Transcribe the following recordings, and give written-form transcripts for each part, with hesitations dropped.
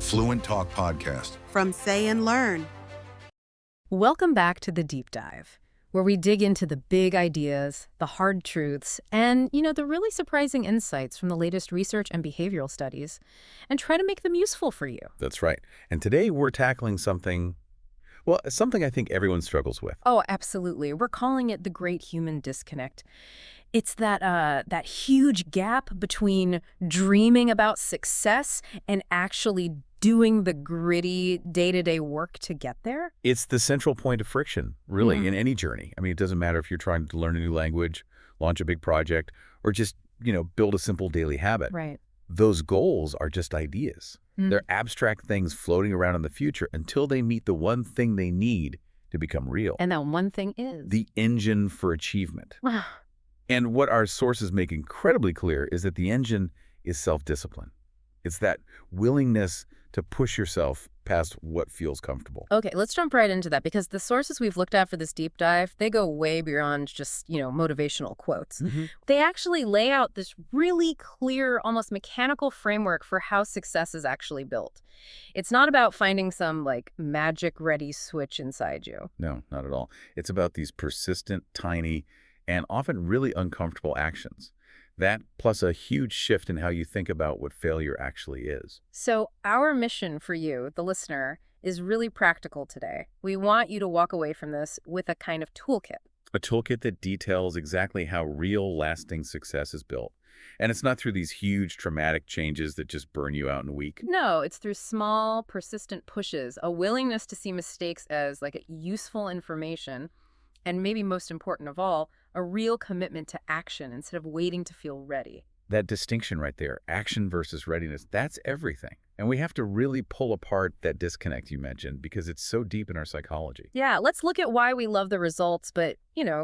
Fluent Talk Podcast. From SayAndLearn. Welcome back to the Deep Dive, where we dig into the big ideas, the hard truths, and, the really surprising insights from the latest research and behavioral studies, and try to make them useful for you. That's right. And today we're tackling something I think everyone struggles with. Oh, absolutely. We're calling it the great human disconnect. It's that huge gap between dreaming about success and actually doing the gritty day-to-day work to get there. It's the central point of friction, really, in any journey. I mean, it doesn't matter if you're trying to learn a new language, launch a big project, or just, build a simple daily habit. Right. Those goals are just ideas. They're abstract things floating around in the future until they meet the one thing they need to become real. And that one thing is? The engine for achievement. And what our sources make incredibly clear is that the engine is self-discipline. It's that willingness to push yourself past what feels comfortable. Okay, let's jump right into that, because the sources we've looked at for this deep dive, they go way beyond just, motivational quotes. They actually lay out this really clear, almost mechanical framework for how success is actually built. It's not about finding some, magic-ready switch inside you. No, not at all. It's about these persistent, tiny, and often really uncomfortable actions. That, plus a huge shift in how you think about what failure actually is. So our mission for you, the listener, is really practical today. We want you to walk away from this with a kind of toolkit. A toolkit that details exactly how real, lasting success is built. And it's not through these huge, traumatic changes that just burn you out in a week. No, it's through small, persistent pushes, a willingness to see mistakes as useful information, and maybe most important of all, a real commitment to action instead of waiting to feel ready. That distinction right there, action versus readiness, that's everything. And we have to really pull apart that disconnect you mentioned because it's so deep in our psychology. Yeah, let's look at why we love the results but,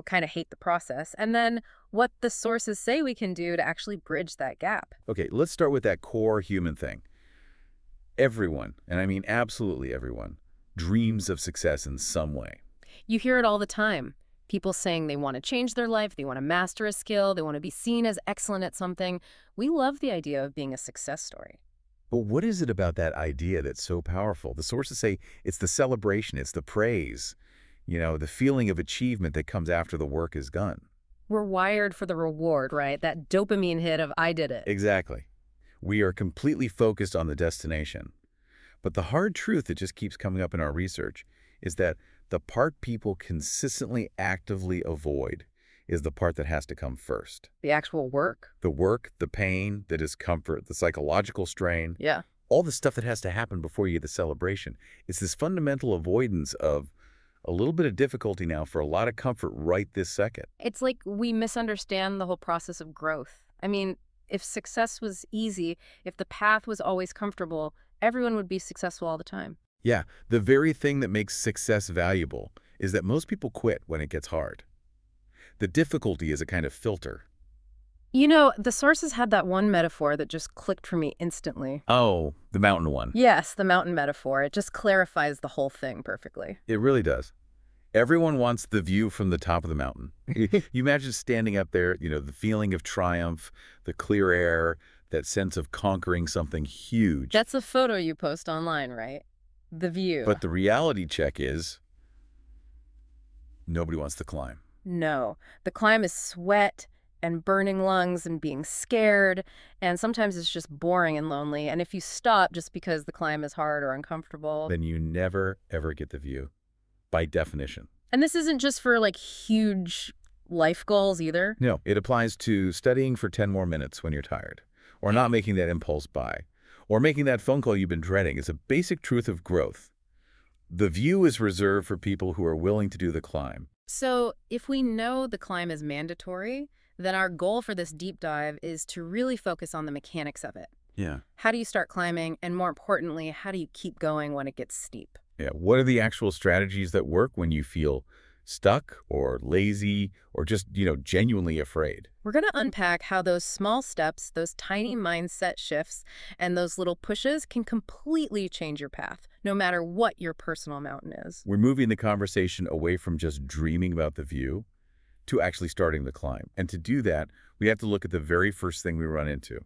kind of hate the process, and then what the sources say we can do to actually bridge that gap. Okay, let's start with that core human thing. Everyone, and I mean absolutely everyone, dreams of success in some way. You hear it all the time. People saying they want to change their life, they want to master a skill, they want to be seen as excellent at something. We love the idea of being a success story. But what is it about that idea that's so powerful? The sources say it's the celebration, it's the praise, the feeling of achievement that comes after the work is done. We're wired for the reward, right? That dopamine hit of I did it. Exactly. We are completely focused on the destination. But the hard truth that just keeps coming up in our research is that the part people consistently actively avoid is the part that has to come first. The actual work? The work, the pain, the discomfort, the psychological strain. Yeah. All the stuff that has to happen before you get the celebration. It's this fundamental avoidance of a little bit of difficulty now for a lot of comfort right this second. It's like we misunderstand the whole process of growth. I mean, if success was easy, if the path was always comfortable, everyone would be successful all the time. Yeah, the very thing that makes success valuable is that most people quit when it gets hard. The difficulty is a kind of filter. The sources had that one metaphor that just clicked for me instantly. Oh, the mountain one. Yes, the mountain metaphor. It just clarifies the whole thing perfectly. It really does. Everyone wants the view from the top of the mountain. You imagine standing up there, the feeling of triumph, the clear air, that sense of conquering something huge. That's a photo you post online, right? The view. But the reality check is nobody wants to climb. No. The climb is sweat and burning lungs and being scared, and sometimes it's just boring and lonely. And if you stop just because the climb is hard or uncomfortable, then you never, ever get the view, by definition. And this isn't just for huge life goals either. No, it applies to studying for 10 more minutes when you're tired, or not making that impulse buy, or making that phone call you've been dreading. It's a basic truth of growth. The view is reserved for people who are willing to do the climb. So if we know the climb is mandatory, then our goal for this deep dive is to really focus on the mechanics of it. Yeah. How do you start climbing? And more importantly, how do you keep going when it gets steep? Yeah. What are the actual strategies that work when you feel stuck or lazy or just, genuinely afraid? We're going to unpack how those small steps, those tiny mindset shifts, and those little pushes can completely change your path, no matter what your personal mountain is. We're moving the conversation away from just dreaming about the view to actually starting the climb. And to do that, we have to look at the very first thing we run into,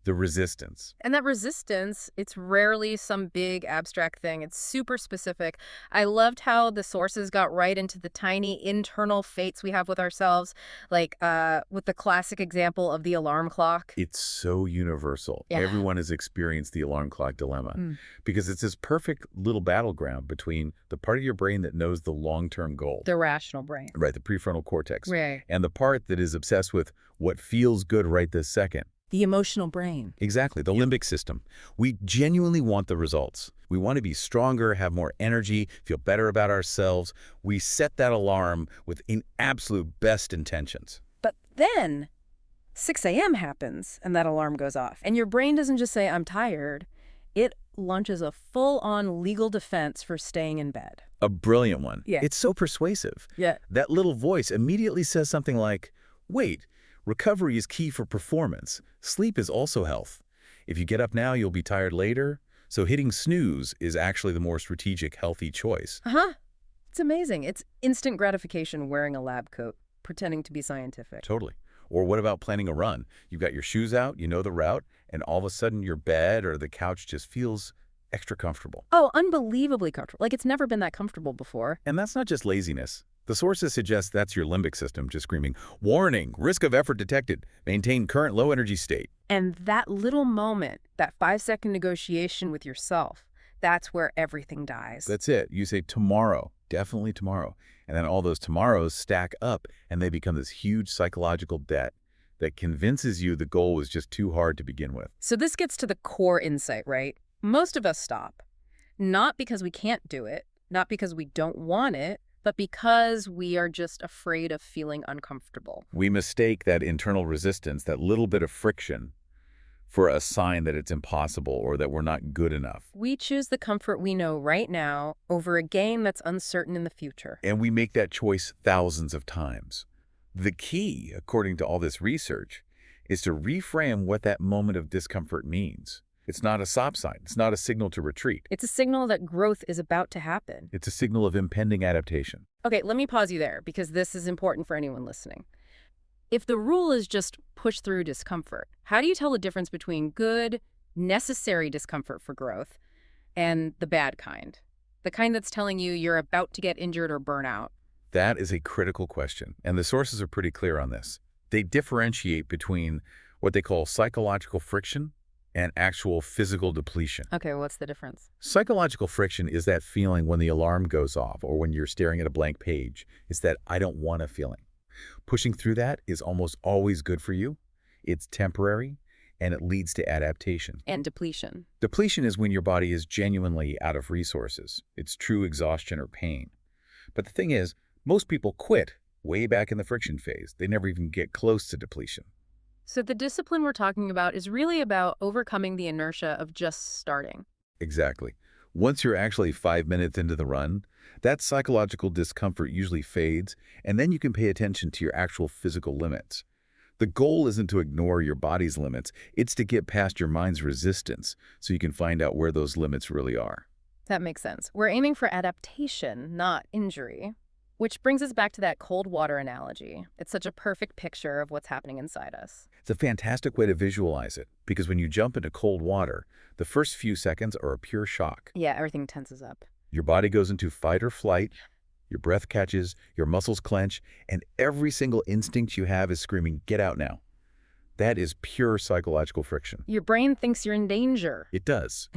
The resistance. And that resistance, it's rarely some big abstract thing. It's super specific. I loved how the sources got right into the tiny internal fates we have with ourselves, like with the classic example of the alarm clock. It's so universal. Yeah. Everyone has experienced the alarm clock dilemma because it's this perfect little battleground between the part of your brain that knows the long-term goal. The rational brain. Right, the prefrontal cortex. Right. And the part that is obsessed with what feels good right this second. The emotional brain. Exactly, the limbic system. We genuinely want the results. We want to be stronger, have more energy, feel better about ourselves. We set that alarm with absolute best intentions. But then 6 a.m. happens and that alarm goes off. And your brain doesn't just say, I'm tired. It launches a full-on legal defense for staying in bed. A brilliant one. Yeah. It's so persuasive. Yeah. That little voice immediately says something like, wait, recovery is key for performance. Sleep is also health. If you get up now, you'll be tired later. So hitting snooze is actually the more strategic, healthy choice. It's amazing. It's instant gratification wearing a lab coat, pretending to be scientific. Totally. Or what about planning a run? You've got your shoes out, you know the route, and all of a sudden your bed or the couch just feels extra comfortable. Oh, unbelievably comfortable. Like it's never been that comfortable before. And that's not just laziness. The sources suggest that's your limbic system just screaming, warning, risk of effort detected, maintain current low energy state. And that little moment, that 5-second negotiation with yourself, that's where everything dies. That's it. You say tomorrow, definitely tomorrow. And then all those tomorrows stack up and they become this huge psychological debt that convinces you the goal was just too hard to begin with. So this gets to the core insight, right? Most of us stop, not because we can't do it, not because we don't want it, but because we are just afraid of feeling uncomfortable. We mistake that internal resistance, that little bit of friction, for a sign that it's impossible or that we're not good enough. We choose the comfort we know right now over a gain that's uncertain in the future. And we make that choice thousands of times. The key, according to all this research, is to reframe what that moment of discomfort means. It's not a stop sign. It's not a signal to retreat. It's a signal that growth is about to happen. It's a signal of impending adaptation. Okay, let me pause you there because this is important for anyone listening. If the rule is just push through discomfort, how do you tell the difference between good, necessary discomfort for growth and the bad kind? The kind that's telling you you're about to get injured or burn out? That is a critical question, and the sources are pretty clear on this. They differentiate between what they call psychological friction and actual physical depletion. Okay, what's the difference? Psychological friction is that feeling when the alarm goes off or when you're staring at a blank page. It's that I don't want to feeling. Pushing through that is almost always good for you. It's temporary, and it leads to adaptation. And depletion. Depletion is when your body is genuinely out of resources. It's true exhaustion or pain. But the thing is, most people quit way back in the friction phase. They never even get close to depletion. So the discipline we're talking about is really about overcoming the inertia of just starting. Exactly. Once you're actually 5 minutes into the run, that psychological discomfort usually fades, and then you can pay attention to your actual physical limits. The goal isn't to ignore your body's limits, it's to get past your mind's resistance so you can find out where those limits really are. That makes sense. We're aiming for adaptation, not injury. Which brings us back to that cold water analogy. It's such a perfect picture of what's happening inside us. It's a fantastic way to visualize it, because when you jump into cold water, the first few seconds are a pure shock. Yeah, everything tenses up. Your body goes into fight or flight, your breath catches, your muscles clench, and every single instinct you have is screaming, get out now. That is pure psychological friction. Your brain thinks you're in danger. It does.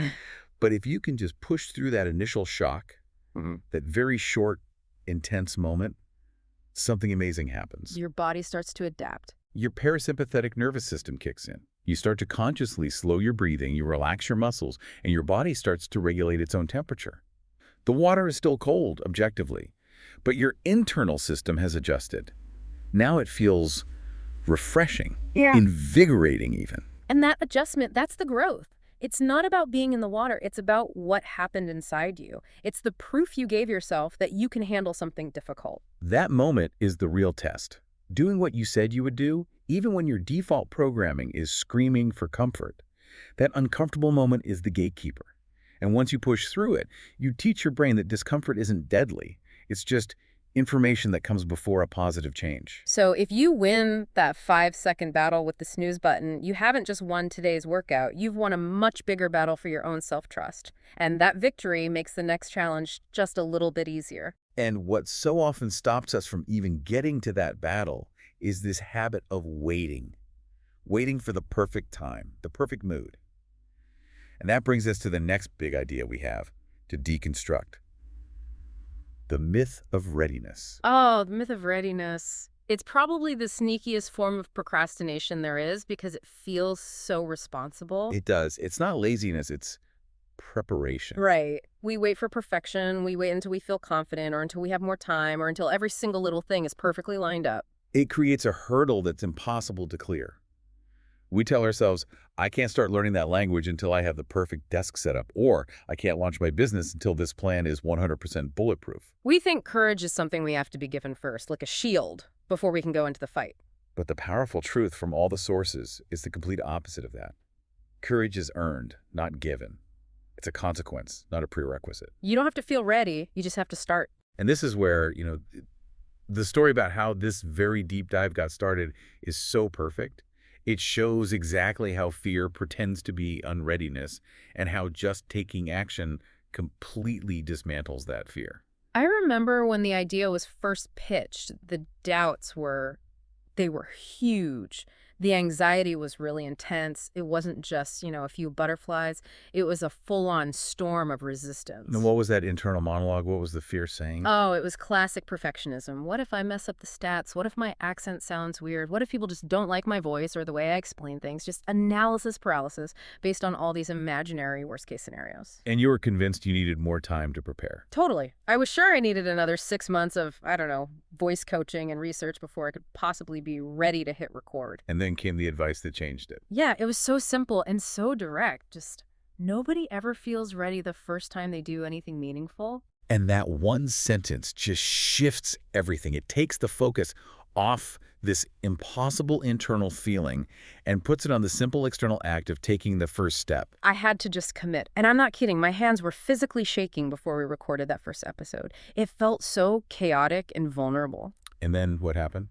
But if you can just push through that initial shock, that very short, intense moment, something amazing happens. Your body starts to adapt. Your parasympathetic nervous system kicks in. You start to consciously slow your breathing, you relax your muscles, and your body starts to regulate its own temperature. The water is still cold, objectively, but your internal system has adjusted. Now it feels refreshing, invigorating even. And that adjustment, that's the growth. It's not about being in the water. It's about what happened inside you. It's the proof you gave yourself that you can handle something difficult. That moment is the real test. Doing what you said you would do, even when your default programming is screaming for comfort. That uncomfortable moment is the gatekeeper. And once you push through it, you teach your brain that discomfort isn't deadly. It's just information that comes before a positive change. So if you win that 5-second battle with the snooze button, you haven't just won today's workout. You've won a much bigger battle for your own self-trust. And that victory makes the next challenge just a little bit easier. And what so often stops us from even getting to that battle is this habit of waiting for the perfect time, the perfect mood. And that brings us to the next big idea we have to deconstruct. The myth of readiness. Oh, the myth of readiness. It's probably the sneakiest form of procrastination there is because it feels so responsible. It does. It's not laziness, it's preparation. Right. We wait for perfection. We wait until we feel confident or until we have more time or until every single little thing is perfectly lined up. It creates a hurdle that's impossible to clear. We tell ourselves, I can't start learning that language until I have the perfect desk setup, or I can't launch my business until this plan is 100% bulletproof. We think courage is something we have to be given first, like a shield, before we can go into the fight. But the powerful truth from all the sources is the complete opposite of that. Courage is earned, not given. It's a consequence, not a prerequisite. You don't have to feel ready. You just have to start. And this is where, the story about how this very deep dive got started is so perfect. It shows exactly how fear pretends to be unreadiness and how just taking action completely dismantles that fear. I remember when the idea was first pitched, the doubts were huge. The anxiety was really intense. It wasn't just, a few butterflies. It was a full-on storm of resistance. And what was that internal monologue? What was the fear saying? Oh, it was classic perfectionism. What if I mess up the stats? What if my accent sounds weird? What if people just don't like my voice or the way I explain things? Just analysis paralysis based on all these imaginary worst-case scenarios. And you were convinced you needed more time to prepare. Totally. I was sure I needed another 6 months of, voice coaching and research before I could possibly be ready to hit record. And then came the advice that changed it. Yeah, it was so simple and so direct. Just nobody ever feels ready the first time they do anything meaningful. And that one sentence just shifts everything. It takes the focus off this impossible internal feeling and puts it on the simple external act of taking the first step. I had to just commit. And I'm not kidding. My hands were physically shaking before we recorded that first episode. It felt so chaotic and vulnerable. And then what happened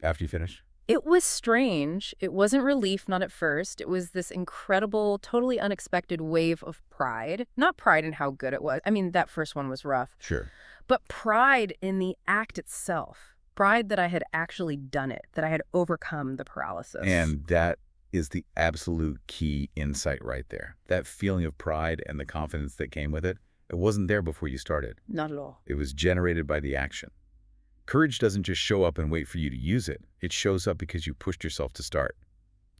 after you finished? It was strange. It wasn't relief, not at first. It was this incredible, totally unexpected wave of pride. Not pride in how good it was. I mean, that first one was rough. Sure. But pride in the act itself. Pride that I had actually done it, that I had overcome the paralysis. And that is the absolute key insight right there. That feeling of pride and the confidence that came with it, it wasn't there before you started. Not at all. It was generated by the action. Courage doesn't just show up and wait for you to use it. It shows up because you pushed yourself to start.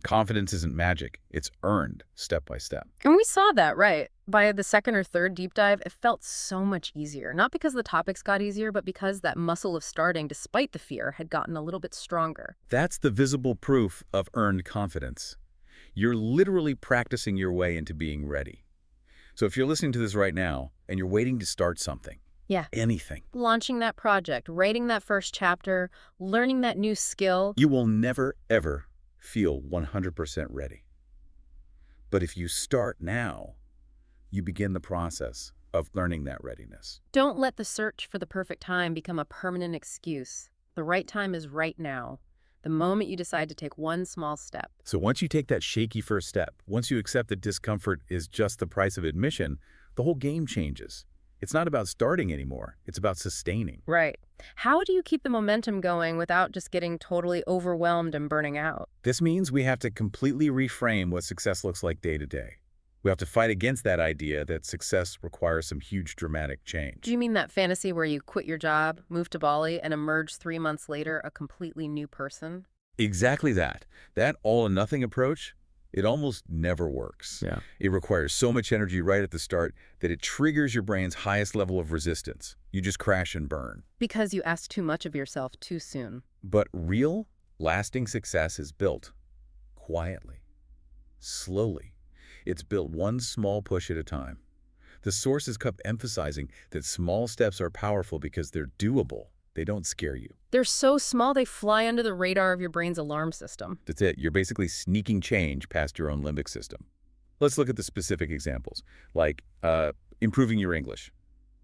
Confidence isn't magic. It's earned step by step. And we saw that, right? By the second or third deep dive, it felt so much easier. Not because the topics got easier, but because that muscle of starting, despite the fear, had gotten a little bit stronger. That's the visible proof of earned confidence. You're literally practicing your way into being ready. So if you're listening to this right now and you're waiting to start something, anything, launching that project, writing that first chapter, learning that new skill, you will never, ever feel 100% ready. But if you start now, you begin the process of learning that readiness. Don't let the search for the perfect time become a permanent excuse. The right time is right now, the moment you decide to take one small step. So once you take that shaky first step, once you accept that discomfort is just the price of admission, the whole game changes. It's not about starting anymore. It's about sustaining. Right. How do you keep the momentum going without just getting totally overwhelmed and burning out? This means we have to completely reframe what success looks like day to day. We have to fight against that idea that success requires some huge dramatic change. Do you mean that fantasy where you quit your job, move to Bali, and emerge 3 months later a completely new person? Exactly that. That all or nothing approach, it almost never works. Yeah. It requires so much energy right at the start that it triggers your brain's highest level of resistance. You just crash and burn. Because you ask too much of yourself too soon. But real, lasting success is built quietly, slowly. It's built one small push at a time. The sources kept emphasizing that small steps are powerful because they're doable. They don't scare you. They're so small they fly under the radar of your brain's alarm system. That's it. You're basically sneaking change past your own limbic system. Let's look at the specific examples, like improving your English.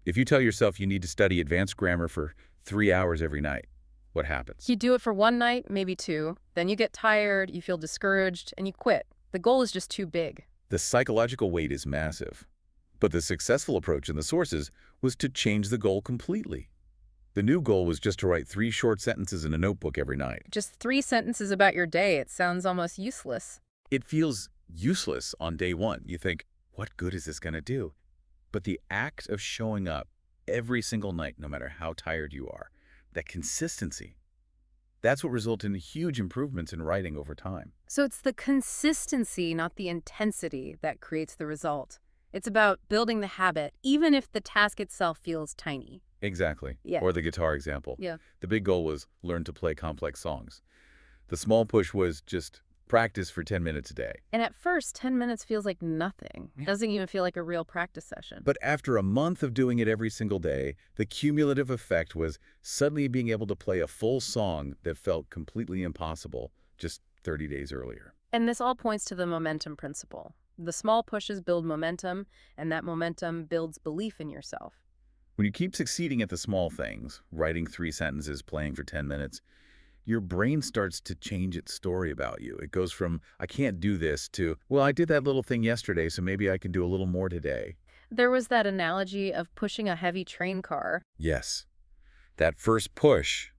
If you tell yourself you need to study advanced grammar for 3 hours every night. What happens? You do it for one night, maybe two. Then you get tired, you feel discouraged, and you quit. The goal is just too big. The psychological weight is massive. But the successful approach in the sources was to change the goal completely. The new goal was just to write 3 short sentences in a notebook every night. Just 3 sentences about your day. It sounds almost useless. It feels useless on day one. You think, what good is this going to do? But the act of showing up every single night, no matter how tired you are, that consistency, that's what resulted in huge improvements in writing over time. So it's the consistency, not the intensity, that creates the result. It's about building the habit, even if the task itself feels tiny. Exactly. Yeah. Or the guitar example. Yeah. The big goal was learn to play complex songs. The small push was just practice for 10 minutes a day. And at first, 10 minutes feels like nothing. Yeah. Doesn't even feel like a real practice session. But after a month of doing it every single day, the cumulative effect was suddenly being able to play a full song that felt completely impossible just 30 days earlier. And this all points to the momentum principle. The small pushes build momentum, and that momentum builds belief in yourself. When you keep succeeding at the small things, writing 3 sentences, playing for 10 minutes, your brain starts to change its story about you. It goes from, I can't do this, to, well, I did that little thing yesterday, so maybe I can do a little more today. There was that analogy of pushing a heavy train car. Yes. That first push,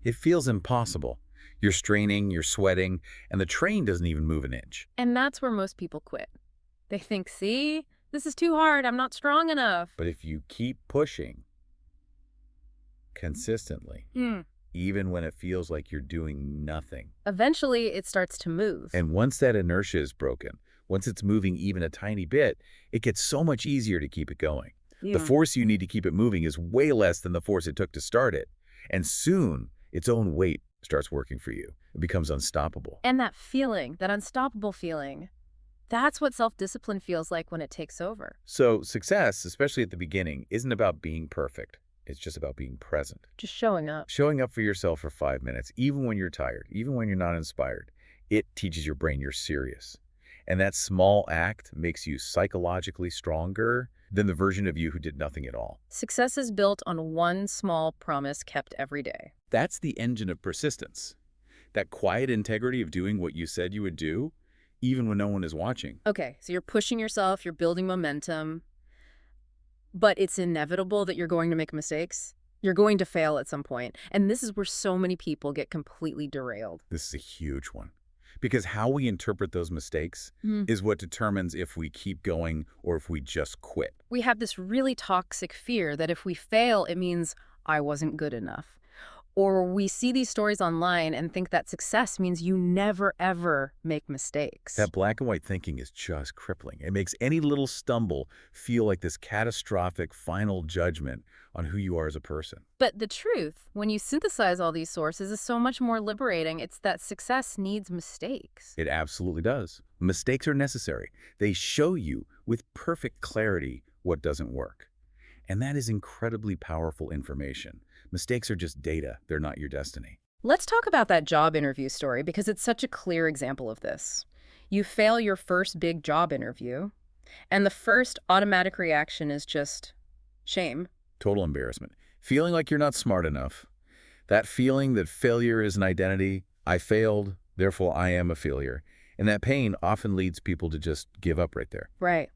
it feels impossible. You're straining, you're sweating, and the train doesn't even move an inch. And that's where most people quit. They think, see, this is too hard, I'm not strong enough. But if you keep pushing consistently, even when it feels like you're doing nothing, eventually it starts to move. and once that inertia is broken, once it's moving even a tiny bit, it gets so much easier to keep it going. The force you need to keep it moving is way less than the force it took to start it. And soon, its own weight starts working for you. It becomes unstoppable. And that feeling, that unstoppable feeling, that's what self-discipline feels like when it takes over. So success, especially at the beginning, isn't about being perfect. It's just about being present. Just showing up. Showing up for yourself for 5 minutes, even when you're tired, even when you're not inspired, it teaches your brain you're serious. And that small act makes you psychologically stronger than the version of you who did nothing at all. Success is built on one small promise kept every day. That's the engine of persistence. That quiet integrity of doing what you said you would do, even when no one is watching. Okay, so you're pushing yourself, you're building momentum, but it's inevitable that you're going to make mistakes. You're going to fail at some point. And this is where so many people get completely derailed. This is a huge one. Because how we interpret those mistakes is what determines if we keep going or if we just quit. We have this really toxic fear that if we fail, it means I wasn't good enough. Or we see these stories online and think that success means you never, ever make mistakes. That black and white thinking is just crippling. It makes any little stumble feel like this catastrophic final judgment on who you are as a person. But the truth, when you synthesize all these sources, is so much more liberating. It's that success needs mistakes. It absolutely does. Mistakes are necessary. They show you with perfect clarity what doesn't work. And that is incredibly powerful information. Mistakes are just data. They're not your destiny. Let's talk about that job interview story because it's such a clear example of this. You fail your first big job interview, and the first automatic reaction is just shame. Total embarrassment. Feeling like you're not smart enough. That feeling that failure is an identity. I failed, therefore I am a failure. And that pain often leads people to just give up right there. Right.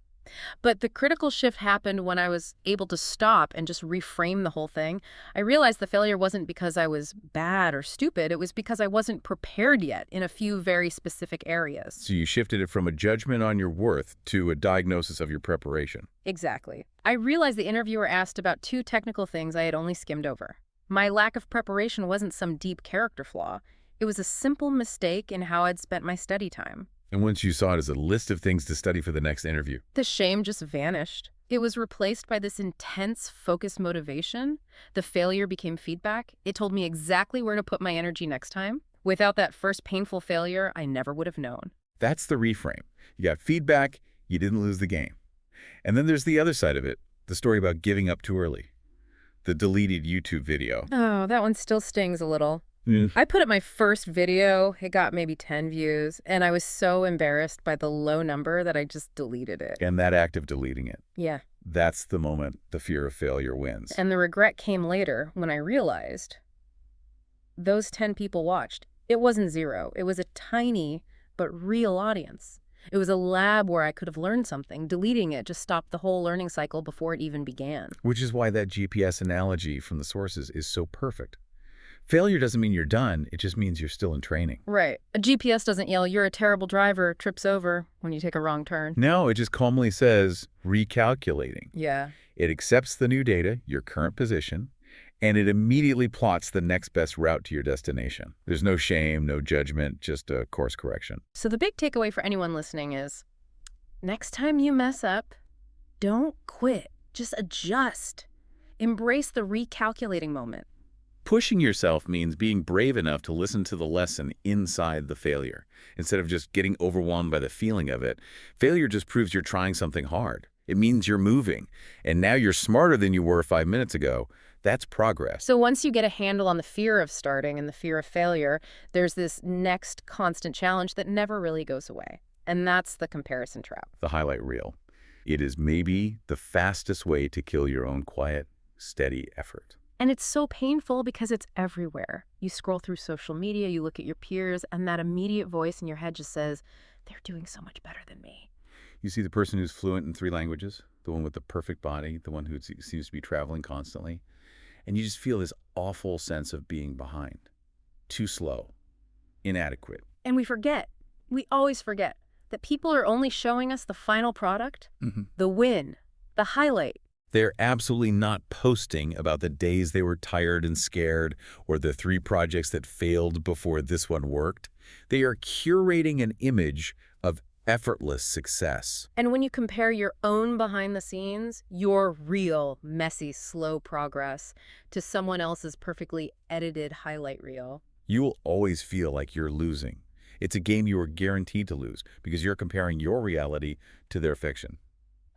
But the critical shift happened when I was able to stop and just reframe the whole thing. I realized the failure wasn't because I was bad or stupid. It was because I wasn't prepared yet in a few very specific areas. So you shifted it from a judgment on your worth to a diagnosis of your preparation. Exactly. I realized the interviewer asked about 2 technical things I had only skimmed over. My lack of preparation wasn't some deep character flaw. It was a simple mistake in how I'd spent my study time. And once you saw it as a list of things to study for the next interview, The shame just vanished. It was replaced by this intense, focused motivation. The failure became feedback. It told me exactly where to put my energy next time. Without that first painful failure, I never would have known. that's the reframe. You got feedback, you didn't lose the game. And then there's the other side of it, the story about giving up too early. The deleted YouTube video. Oh, that one still stings a little. Yeah. I put up my first video. It got maybe 10 views, and I was so embarrassed by the low number that I just deleted it. And that act of deleting it. Yeah. That's the moment the fear of failure wins. And the regret came later when I realized those 10 people watched. It wasn't zero. It was a tiny but real audience. It was a lab where I could have learned something. Deleting it just stopped the whole learning cycle before it even began. Which is why that GPS analogy from the sources is so perfect. Failure doesn't mean you're done. It just means you're still in training. Right. A GPS doesn't yell, "You're a terrible driver," trips over when you take a wrong turn. No, it just calmly says, recalculating. Yeah. It accepts the new data, your current position, and it immediately plots the next best route to your destination. There's no shame, no judgment, just a course correction. So the big takeaway for anyone listening is, next time you mess up, don't quit. Just adjust. Embrace the recalculating moment. Pushing yourself means being brave enough to listen to the lesson inside the failure, instead of just getting overwhelmed by the feeling of it. Failure just proves you're trying something hard. It means you're moving, and now you're smarter than you were 5 minutes ago. That's progress. So once you get a handle on the fear of starting and the fear of failure, there's this next constant challenge that never really goes away. And that's the comparison trap. The highlight reel. It is maybe the fastest way to kill your own quiet, steady effort. And it's so painful because it's everywhere. You scroll through social media, you look at your peers, and that immediate voice in your head just says, they're doing so much better than me. You see the person who's fluent in 3 languages, the one with the perfect body, the one who seems to be traveling constantly, and you just feel this awful sense of being behind, too slow, inadequate. And we always forget, that people are only showing us the final product, the win, the highlight. They're absolutely not posting about the days they were tired and scared or the 3 projects that failed before this one worked. They are curating an image of effortless success. And when you compare your own behind the scenes, your real, messy, slow progress to someone else's perfectly edited highlight reel, you will always feel like you're losing. It's a game you are guaranteed to lose because you're comparing your reality to their fiction.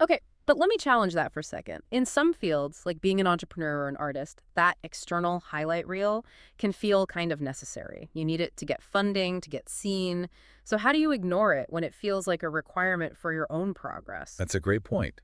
Okay, but let me challenge that for a second. In some fields, like being an entrepreneur or an artist, that external highlight reel can feel kind of necessary. You need it to get funding, to get seen. So how do you ignore it when it feels like a requirement for your own progress? That's a great point.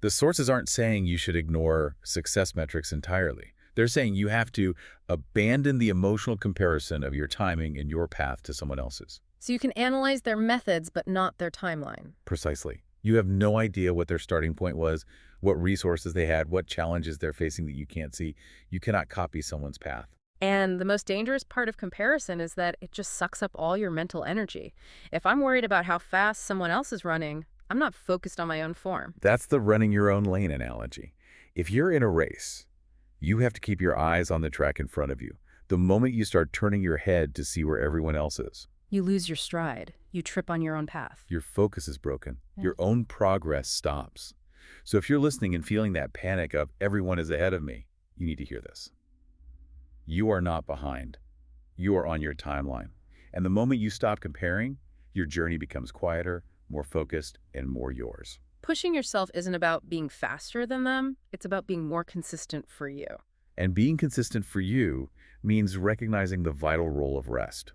The sources aren't saying you should ignore success metrics entirely. They're saying you have to abandon the emotional comparison of your timing and your path to someone else's. So you can analyze their methods, but not their timeline. Precisely. You have no idea what their starting point was, what resources they had, what challenges they're facing that you can't see. You cannot copy someone's path. And the most dangerous part of comparison is that it just sucks up all your mental energy. If I'm worried about how fast someone else is running, I'm not focused on my own form. That's the running your own lane analogy. If you're in a race, you have to keep your eyes on the track in front of you. The moment you start turning your head to see where everyone else is, You lose your stride. You trip on your own path. your focus is broken. Yeah. Your own progress stops. So if you're listening and feeling that panic of everyone is ahead of me, you need to hear this. You are not behind. You are on your timeline. And the moment you stop comparing, your journey becomes quieter, more focused, and more yours. Pushing yourself isn't about being faster than them. It's about being more consistent for you. And being consistent for you means recognizing the vital role of rest.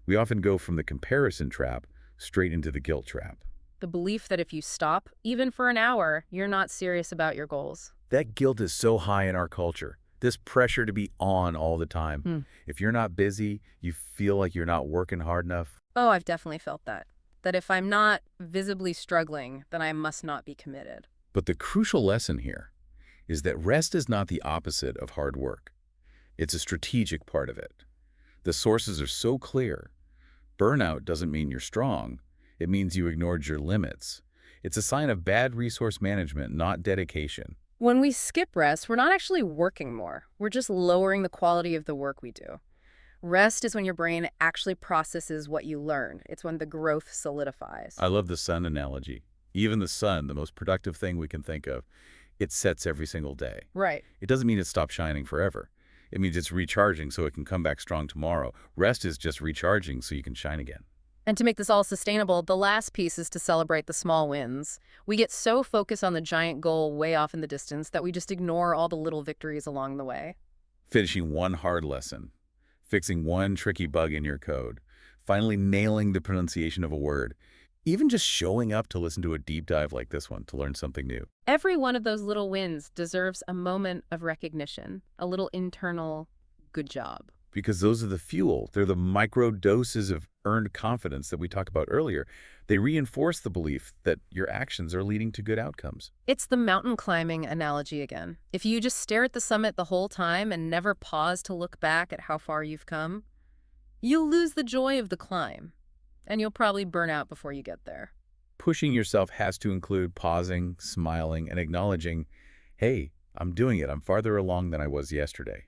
We often go from the comparison trap straight into the guilt trap. The belief that if you stop, even for an hour, you're not serious about your goals. That guilt is so high in our culture. This pressure to be on all the time. If you're not busy, you feel like you're not working hard enough. Oh, I've definitely felt that. That if I'm not visibly struggling, then I must not be committed. But the crucial lesson here is that rest is not the opposite of hard work. It's a strategic part of it. The sources are so clear. Burnout doesn't mean you're strong. It means you ignored your limits. It's a sign of bad resource management, not dedication. When we skip rest, we're not actually working more. We're just lowering the quality of the work we do. Rest is when your brain actually processes what you learn. It's when the growth solidifies. I love the sun analogy. Even the sun, the most productive thing we can think of, it sets every single day. Right. It doesn't mean it stops shining forever. It means it's recharging so it can come back strong tomorrow. Rest is just recharging so you can shine again. And to make this all sustainable, the last piece is to celebrate the small wins. We get so focused on the giant goal way off in the distance that we just ignore all the little victories along the way. Finishing one hard lesson, fixing one tricky bug in your code, finally nailing the pronunciation of a word. Even just showing up to listen to a deep dive like this one to learn something new. Every one of those little wins deserves a moment of recognition, a little internal good job. Because those are the fuel. They're the micro doses of earned confidence that we talked about earlier. They reinforce the belief that your actions are leading to good outcomes. It's the mountain climbing analogy again. If you just stare at the summit the whole time and never pause to look back at how far you've come, you'll lose the joy of the climb, and you'll probably burn out before you get there. Pushing yourself has to include pausing, smiling, and acknowledging, hey, I'm doing it. I'm farther along than I was yesterday.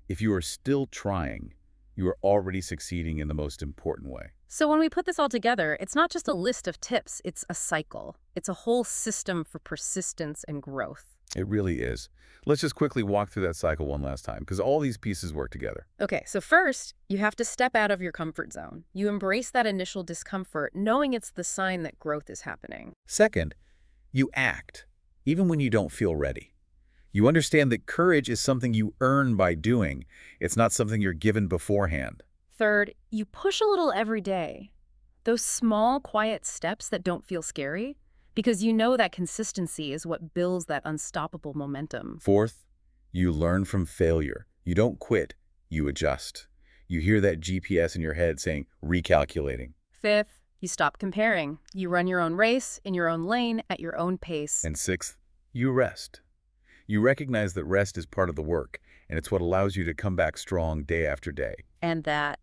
If you are still trying, you are already succeeding in the most important way. So when we put this all together, it's not just a list of tips, it's a cycle. It's a whole system for persistence and growth. It really is. Let's just quickly walk through that cycle one last time, because all these pieces work together. Okay, so first, you have to step out of your comfort zone. You embrace that initial discomfort, knowing it's the sign that growth is happening. Second, you act, even when you don't feel ready. You understand that courage is something you earn by doing. It's not something you're given beforehand. Third, you push a little every day. Those small, quiet steps that don't feel scary, because you know that consistency is what builds that unstoppable momentum. Fourth, you learn from failure. You don't quit, you adjust. You hear that GPS in your head saying, recalculating. Fifth, you stop comparing. You run your own race, in your own lane, at your own pace. And sixth, you rest. You recognize that rest is part of the work, and it's what allows you to come back strong day after day. And that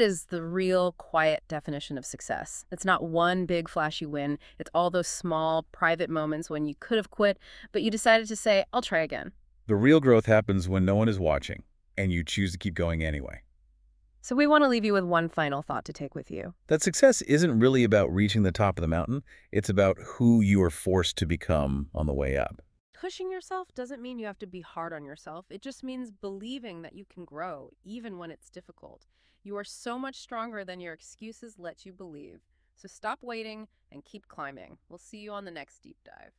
is the real quiet definition of success. It's not one big flashy win. It's all those small, private moments when you could have quit, but you decided to say, I'll try again. The real growth happens when no one is watching, and you choose to keep going anyway. So we want to leave you with one final thought to take with you. That success isn't really about reaching the top of the mountain. It's about who you are forced to become on the way up. Pushing yourself doesn't mean you have to be hard on yourself. It just means believing that you can grow, even when it's difficult. You are so much stronger than your excuses let you believe. So stop waiting and keep climbing. We'll see you on the next deep dive.